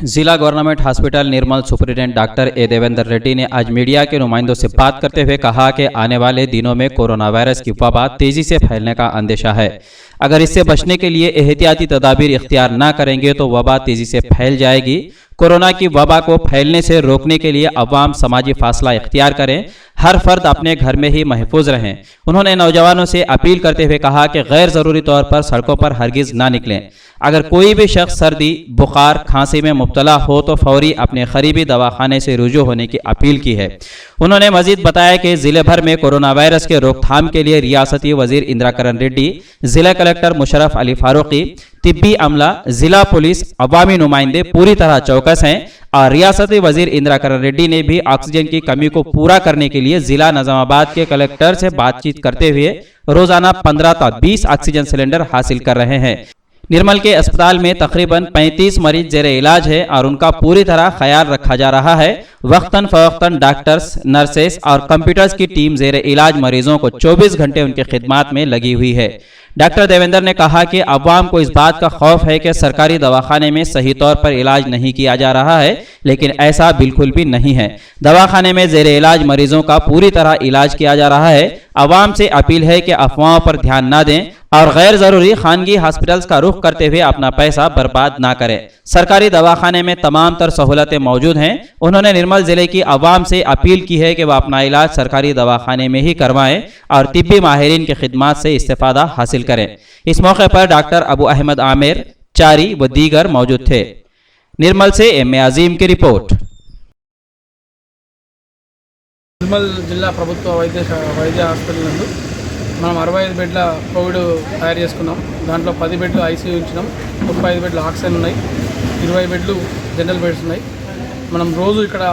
जिला government hospital Nirmal superintendent doctor A Devendra Reddy ने आज मीडिया के नुमाइंदों से बात करते हुए कहा कि आने वाले दिनों में कोरोना वायरस की वबा तेजी से फैलने का अंदेशा है। अगर इससे बचने के लिए एहतियाती तदाबीर इख्तियार न करेंगे तो वबा तेजी से फैल जाएगी। कोरोना की वबा को फैलने से रोकने के लिए अवाम समाजी फासला इख्तियार करें, हर फर्द अपने घर में ही महफूज रहें। उन्होंने नौजवानों से अपील करते हुए कहा कि गैर ज़रूरी तौर पर सड़कों पर हरगिज़ ना निकलें। अगर कोई भी शख्स सर्दी, बुखार, खांसी में मुब्तला हो तो फौरी अपने करीबी दवाखाने से रुजू होने की अपील की है। उन्होंने मजीद बताया कि ज़िले भर में कोरोना वायरस के रोकथाम के लिए रियासती वजीर इंदिराकरण रेड्डी, ज़िला कलेक्टर मुशर्रफ अली फारूकी, तिब्बी अमला, ज़िला पुलिस, अवामी नुमाइंदे पूरी तरह चौकस हैं और रियासती वजीर इंदिराकरण रेड्डी ने भी ऑक्सीजन की कमी को पूरा करने के लिए ज़िला निजामाबाद के कलेक्टर से बातचीत करते हुए रोजाना 15 से 20 ऑक्सीजन सिलेंडर हासिल कर रहे हैं। निर्मल के अस्पताल में तकरीबन 35 मरीज जेरे इलाज है और उनका पूरी तरह ख्याल रखा जा रहा है। वक्तन फवक्तन डॉक्टर्स, नर्सेस और कंप्यूटर्स की टीम जेरे इलाज मरीजों को 24 घंटे उनकी खिदमत में लगी हुई है। डॉक्टर देवेंद्र ने कहा कि अवाम को इस बात का खौफ है कि सरकारी दवाखाने में सही तौर पर इलाज नहीं किया जा रहा है, लेकिन ऐसा बिल्कुल भी नहीं है। दवाखाने में जेरे इलाज मरीजों का पूरी तरह इलाज किया जा रहा है। अवाम से अपील है कि अफवाहों पर ध्यान न दें और गैर जरूरी खानगी हॉस्पिटल्स का रुख करते हुए अपना पैसा बर्बाद ना करें। सरकारी दवाखाने में तमाम तर सहूलतें मौजूद हैं। उन्होंने निर्मल जिले की अवाम से अपील की है कि वह अपना इलाज सरकारी दवाखाने में ही करवाएं और तिब्बी माहिरीन की खिदमत से इस्तेफादा हासिल करें। इस मौके पर डॉक्टर अबू अहमद आमिर, चारी व दीगर मौजूद थे। निर्मल से एम ए अजीम की रिपोर्ट। నిర్మల్ జిల్లా ప్రభుత్వ వైద్య హాస్పిటల్ నందు మనం 65 బెడ్ల కోవిడ్ తయారు చేసుకున్నాం. దాంట్లో 10 బెడ్లు ఐసీయూ ఉంచినాం, 35 బెడ్లు ఆక్సిజన్ ఉన్నాయి, 20 బెడ్లు జనరల్ బెడ్స్ ఉన్నాయి. మనం రోజు ఇక్కడ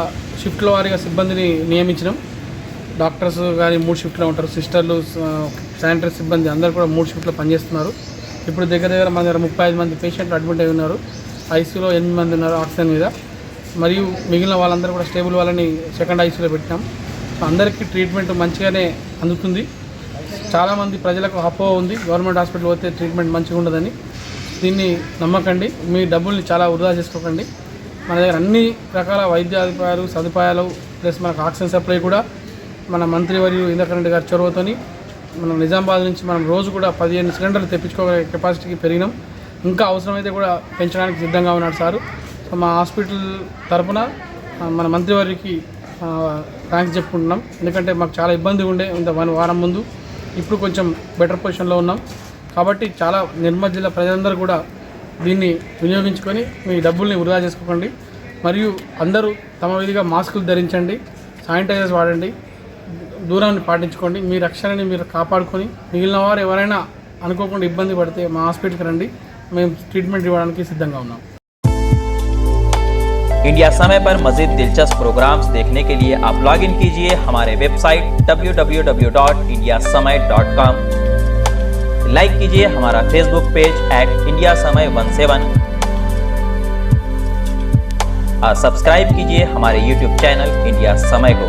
షిఫ్ట్ల వారీగా సిబ్బందిని నియమించినాం. డాక్టర్స్ కానీ 3 షిఫ్ట్లో ఉంటారు, సిస్టర్లు, శానిటరీ సిబ్బంది అందరూ కూడా 3 షిఫ్ట్లో పనిచేస్తున్నారు. ఇప్పుడు దగ్గర మన దగ్గర 35 మంది పేషెంట్లు అడ్మిట్ అయి ఉన్నారు. ఐసీయూలో 8 మంది ఉన్నారు ఆక్సిజన్ మీద, మరియు మిగిలిన వాళ్ళందరూ కూడా స్టేబుల్ వాళ్ళని సెకండ్ ఐసీయూలో పెట్టినాం. అందరికీ ట్రీట్మెంట్ మంచిగానే అందుతుంది. చాలామంది ప్రజలకు అపోహ ఉంది గవర్నమెంట్ హాస్పిటల్ పోతే ట్రీట్మెంట్ మంచిగా ఉండదని. దీన్ని నమ్మకండి, మీ డబ్బుల్ని చాలా వృధా చేసుకోకండి. మన దగ్గర అన్ని రకాల వైద్య సదుపాయాలు ప్లస్ మనకు ఆక్సిజన్ సప్లై కూడా మన మంత్రివర్యులు ఇందిరాకరణ్ రెడ్డి గారి చొరవతోని మనం నిజామాబాద్ నుంచి మనం రోజు కూడా 15 సిలిండర్లు తెప్పించుకోగల కెపాసిటీకి పెరిగినాం. ఇంకా అవసరమైతే కూడా పెంచడానికి సిద్ధంగా ఉన్నాడు సారు. సో మా హాస్పిటల్ తరఫున మన మంత్రివర్యుకి థ్యాంక్స్ చెప్పుకుంటున్నాం. ఎందుకంటే మాకు చాలా ఇబ్బంది ఉండే ఇంత 1 వారం ముందు, ఇప్పుడు కొంచెం బెటర్ పొజిషన్లో ఉన్నాం. కాబట్టి చాలా నిర్మల్ జిల్లా ప్రజలందరూ కూడా దీన్ని వినియోగించుకొని మీ డబ్బుల్ని వృధా చేసుకోకండి. మరియు అందరూ తమ విధిగా మాస్కులు ధరించండి, శానిటైజర్స్ వాడండి, దూరాన్ని పాటించుకోండి. మీ రక్షణని మీరు కాపాడుకొని మిగిలిన వారు ఎవరైనా అనుకోకుండా ఇబ్బంది పడితే మా హాస్పిటల్కి రండి, మేము ట్రీట్మెంట్ ఇవ్వడానికి సిద్ధంగా ఉన్నాం. इंडिया समय पर मज़ीद दिलचस्प प्रोग्राम्स देखने के लिए आप लॉग इन कीजिए हमारे वेबसाइट www.indiasamay.com। लाइक कीजिए हमारा फेसबुक पेज @indiasamay17 और सब्सक्राइब कीजिए हमारे यूट्यूब चैनल इंडिया समय को।